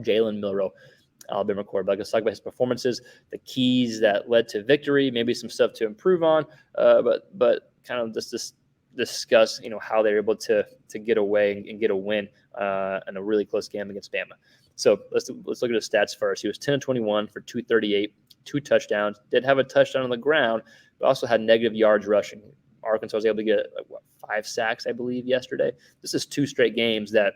Jalen Milroe, Alabama quarterback. Let's talk about his performances, the keys that led to victory, maybe some stuff to improve on, but kind of just discuss how they're able to get away and get a win in a really close game against Bama. So let's look at his stats first. He was 10-21 for 238, 2 touchdowns. Did have a touchdown on the ground, but also had negative yards rushing. Arkansas was able to get 5 sacks, I believe, yesterday. This is 2 straight games that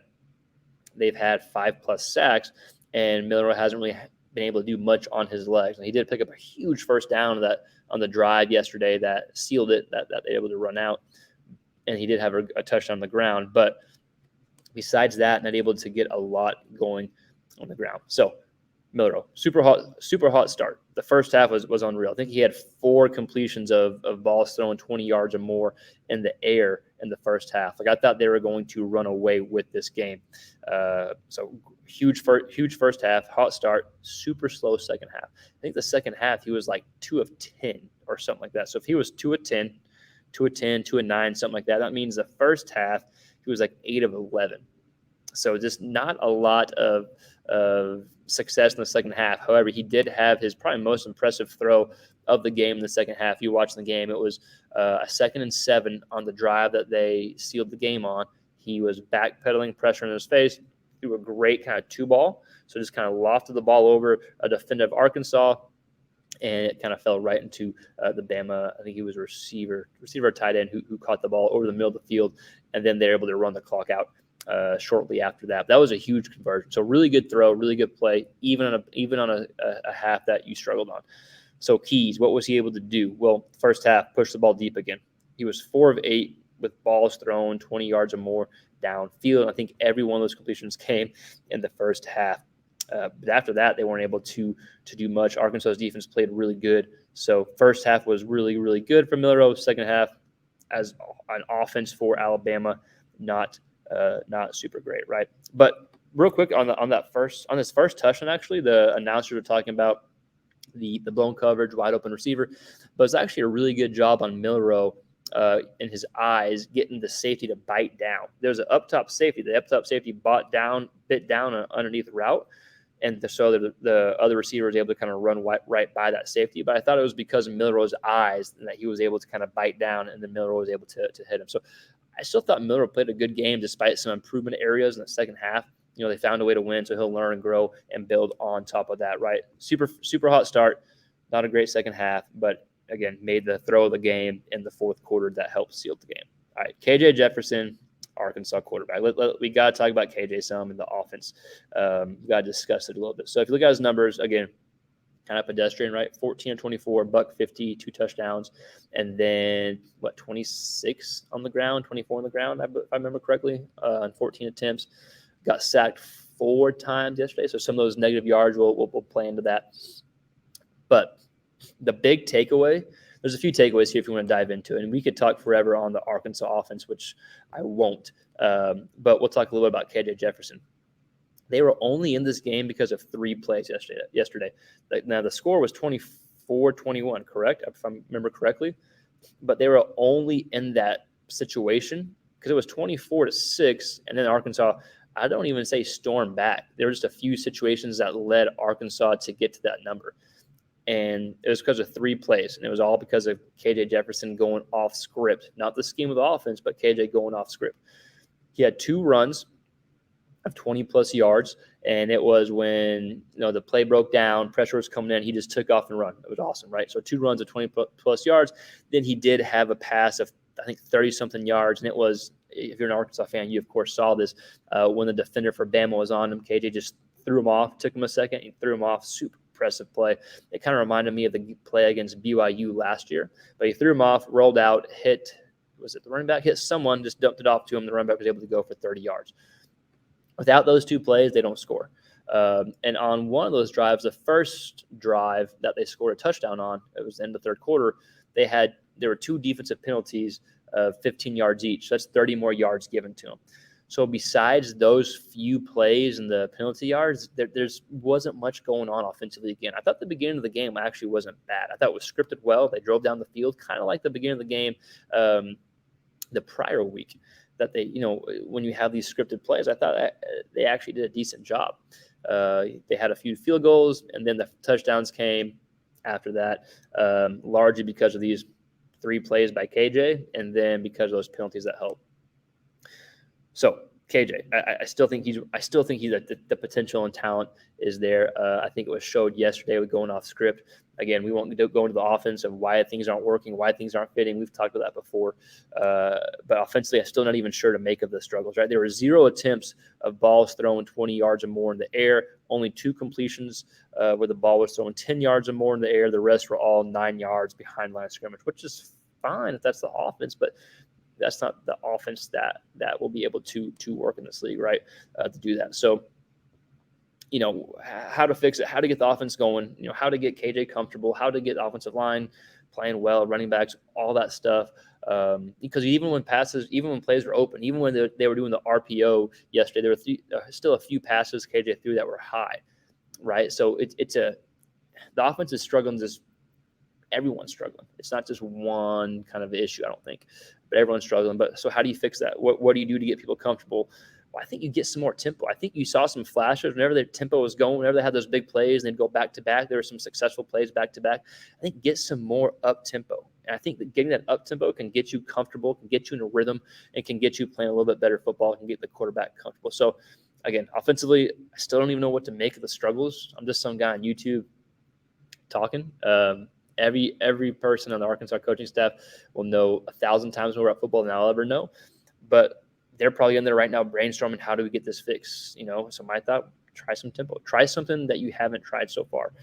they've had 5+ sacks, and Milroe hasn't really been able to do much on his legs. And he did pick up a huge first down on the drive yesterday that sealed it, that they were able to run out. And he did have a touchdown on the ground. But besides that, not able to get a lot going on the ground. So Milroe, super hot start. The first half was unreal. I think he had 4 completions of balls thrown 20 yards or more in the air in the first half. Like, I thought they were going to run away with this game. So huge first half, hot start, super slow second half. I think the second half he was like 2 of 10 or something like that. So if he was 2 of 10, 2 of 10, 2 of 9, something like that, that means the first half he was like 8 of 11. So just not a lot of success in the second half. However, he did have his probably most impressive throw of the game in the second half. You watched the game. It was a 2nd and 7 on the drive that they sealed the game on. He was backpedaling, pressure in his face, threw a great kind of 2-ball. So just kind of lofted the ball over a defender of Arkansas, and it kind of fell right into the Bama. I think he was a receiver or tight end who caught the ball over the middle of the field, and then they're able to run the clock out shortly after that. That was a huge conversion. So really good throw, really good play, even on a half that you struggled on. So keys, what was he able to do? Well, first half, push the ball deep again. He was 4 of 8 with balls thrown 20 yards or more downfield. I think every one of those completions came in the first half. But after that, they weren't able to do much. Arkansas's defense played really good. So first half was really, really good for Milroe. Second half, as an offense for Alabama, not super great, right? But real quick on this first touchdown, actually, the announcers were talking about the blown coverage, wide open receiver, but it's actually a really good job on Milroe in his eyes, getting the safety to bite down. There's an up top safety. The up top safety bit down underneath route. And so the other receiver was able to kind of run right by that safety. But I thought it was because of Milroe's eyes that he was able to kind of bite down, and then Milroe was able to hit him. So I still thought Milroe played a good game despite some improvement areas in the second half. They found a way to win, so he'll learn and grow and build on top of that, right? Super hot start. Not a great second half, but, again, made the throw of the game in the fourth quarter that helped seal the game. All right, KJ Jefferson, Arkansas quarterback. We got to talk about KJ some in the offense. We got to discuss it a little bit. So if you look at his numbers, again, kind of pedestrian, right? 14 of 24, $150, 2 touchdowns, and then 26 on the ground, 24 on the ground, if I remember correctly, on 14 attempts. Got sacked 4 times yesterday, so some of those negative yards will play into that. But the big takeaway, there's a few takeaways here if you want to dive into it, and we could talk forever on the Arkansas offense, which I won't. But we'll talk a little bit about KJ Jefferson. They were only in this game because of 3 plays yesterday. Now, the score was 24-21, correct? If I remember correctly. But they were only in that situation because it was 24-6, and then Arkansas, I don't even say storm back. There were just a few situations that led Arkansas to get to that number. And it was because of 3 plays, and it was all because of KJ Jefferson going off script. Not the scheme of the offense, but KJ going off script. He had 2 runs of 20-plus yards, and it was when the play broke down, pressure was coming in, he just took off and run. It was awesome, right? So 2 runs of 20-plus yards. Then he did have a pass of, I think, 30-something yards, and it was, if you're an Arkansas fan, you, of course, saw this. When the defender for Bama was on him, KJ just threw him off, took him a second, he threw him off. Super impressive play. It kind of reminded me of the play against BYU last year. But he threw him off, rolled out, hit, was it the running back? Hit someone, just dumped it off to him. The running back was able to go for 30 yards. Without those 2 plays, they don't score. And on one of those drives, the first drive that they scored a touchdown on, it was in the third quarter, there were 2 defensive penalties of 15 yards each. So that's 30 more yards given to them. So besides those few plays and the penalty yards, there wasn't much going on offensively again. I thought the beginning of the game actually wasn't bad. I thought it was scripted well. They drove down the field, kind of like the beginning of the game the prior week. That they, when you have these scripted plays, I thought they actually did a decent job. They had a few field goals, and then the touchdowns came after that, largely because of these 3 plays by KJ, and then because of those penalties that help. So KJ, I still think he's the potential and talent is there. I think it was showed yesterday with going off script. Again, we won't go into the offense of why things aren't working, why things aren't fitting. We've talked about that before. But offensively, I'm still not even sure to make of the struggles. Right, there were 0 attempts of balls thrown 20 yards or more in the air. Only 2 completions where the ball was thrown 10 yards or more in the air. The rest were all 9 yards behind line of scrimmage, which is fine if that's the offense, but that's not the offense that will be able to work in this league, right? To do that. So, how to fix it, how to get the offense going, how to get KJ comfortable, how to get the offensive line playing well, running backs, all that stuff. Because even when plays were open, even when they were doing the RPO yesterday, there were still a few passes KJ threw that were high, right? So the offense is struggling. Everyone's struggling. It's not just one kind of issue, I don't think, but everyone's struggling. But so how do you fix that? What do you do to get people comfortable? Well, I think you get some more tempo. I think you saw some flashes whenever their tempo was going, whenever they had those big plays and they'd go back to back. There were some successful plays back to back. I think get some more up tempo. And I think that getting that up tempo can get you comfortable, can get you in a rhythm, and can get you playing a little bit better football, can get the quarterback comfortable. So again, offensively, I still don't even know what to make of the struggles. I'm just some guy on YouTube talking. Every person on the Arkansas coaching staff will know 1,000 times more about football than I'll ever know, but they're probably in there right now brainstorming how do we get this fixed. So my thought: try some tempo, try something that you haven't tried so far.